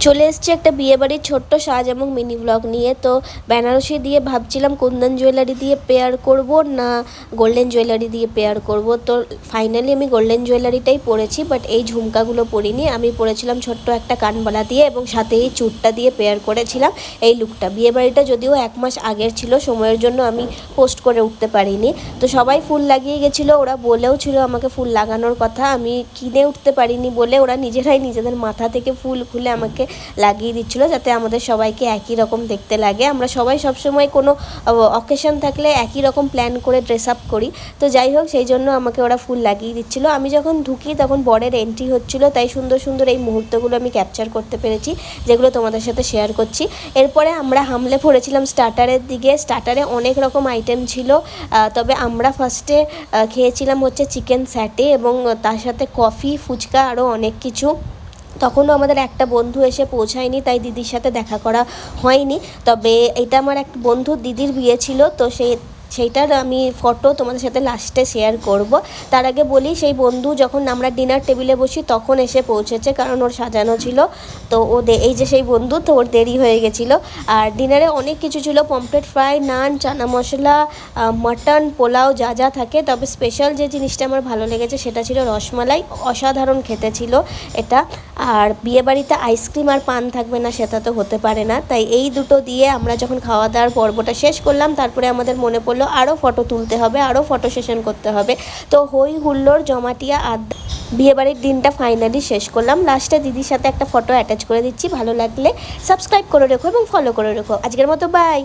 চলে এসেছি একটা বিয়েবাড়ির ছোট্ট সাজ এবং মিনি ব্লগ নিয়ে। তো বেনারসি দিয়ে ভাবছিলাম কুন্দন জুয়েলারি দিয়ে পেয়ার করব না গোল্ডেন জুয়েলারি দিয়ে পেয়ার করব। তো ফাইনালি আমি গোল্ডেন জুয়েলারিটাই পরেছি, বাট এই ঝুমকাগুলো পরিনি। আমি পরেছিলাম ছোট্ট একটা কানবালা দিয়ে এবং সাথে এই চুটটা দিয়ে পেয়ার করেছিলাম এই লুকটা। বিয়েবাড়িটা যদিও 1 মাস আগের ছিল, সময়ের জন্য আমি পোস্ট করে উঠতে পারিনি। তো সবাই ফুল লাগিয়ে গেছিলো, ওরা বলেও ছিল আমাকে ফুল লাগানোর কথা। আমি কিনে উঠতে পারিনি বলে ওরা নিজেরাই নিজেদের মাথা থেকে ফুল খুলে আমাকে লাগিয়ে দিচ্ছিলো, যাতে আমাদের সবাইকে একই রকম দেখতে লাগে। আমরা সবাই সবসময় কোনো অকেশন থাকলে একই রকম প্ল্যান করে ড্রেস আপ করি। তো যাই হোক, সেই জন্য আমাকে ওরা ফুল লাগিয়ে দিচ্ছিলো। আমি যখন ঢুকি তখন বরের এন্ট্রি হচ্ছিলো, তাই সুন্দর সুন্দর এই মুহূর্তগুলো আমি ক্যাপচার করতে পেরেছি, যেগুলো তোমাদের সাথে শেয়ার করছি। এরপরে আমরা হামলে পড়েছিলাম স্টার্টারের দিকে। স্টার্টারে অনেক রকম আইটেম ছিল, তবে আমরা ফার্স্টে খেয়েছিলাম হচ্ছে চিকেন স্যাটে এবং তার সাথে কফি, ফুচকা, আরও অনেক কিছু। তখনও আমাদের একটা বন্ধু এসে পৌঁছায়নি, তাই দিদির সাথে দেখা করা হয়নি। তবে এটা আমার এক বন্ধুর দিদির বিয়ে ছিল, তো সেইটার আমি ফটো তোমাদের সাথে লাস্টে শেয়ার করব। তার আগে বলি, সেই বন্ধু যখন আমরা ডিনার টেবিলে বসি তখন এসে পৌঁছেছে, কারণ ওর সাজানো ছিল। তো এই যে সেই বন্ধু, তো ওর দেরি হয়ে গেছিলো। আর ডিনারে অনেক কিছু ছিল, পমফ্রেট ফ্রাই, নান, চানা মশলা, মাটন, পোলাও, যা যা থাকে। তবে স্পেশাল যে জিনিসটা আমার ভালো লেগেছে সেটা ছিল রসমালাই। অসাধারণ খেতে ছিল এটা। আর বিয়েবাড়িতে আইসক্রিম আর পান থাকবে না সেটা তো হতে পারে না, তাই এই দুটো দিয়ে আমরা যখন খাওয়া দাওয়ার পর্বটা শেষ করলাম, তারপরে আমাদের মনে পড়লো আরও ফটো তুলতে হবে, আরও ফটো সেশন করতে হবে। তো হই হুল্লোড় জমাটিয়া আড্ডা বিয়েবাড়ির দিনটা ফাইনালি শেষ করলাম। লাস্টে দিদির সাথে একটা ফটো অ্যাটাচ করে দিচ্ছি, ভালো লাগলে সাবস্ক্রাইব করে রেখো এবং ফলো করে রেখো। আজকের মতো বাই।